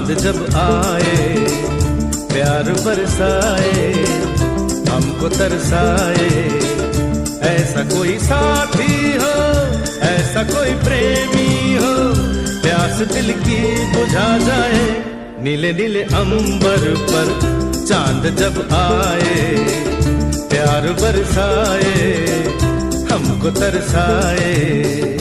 चांद जब आए, प्यार बरसाए, हमको तरसाए। ऐसा कोई साथी हो, ऐसा कोई प्रेमी हो, प्यास दिल की बुझा जाए। नीले नीले अंबर पर चांद जब आए, प्यार बरसाए, हमको तरसाए।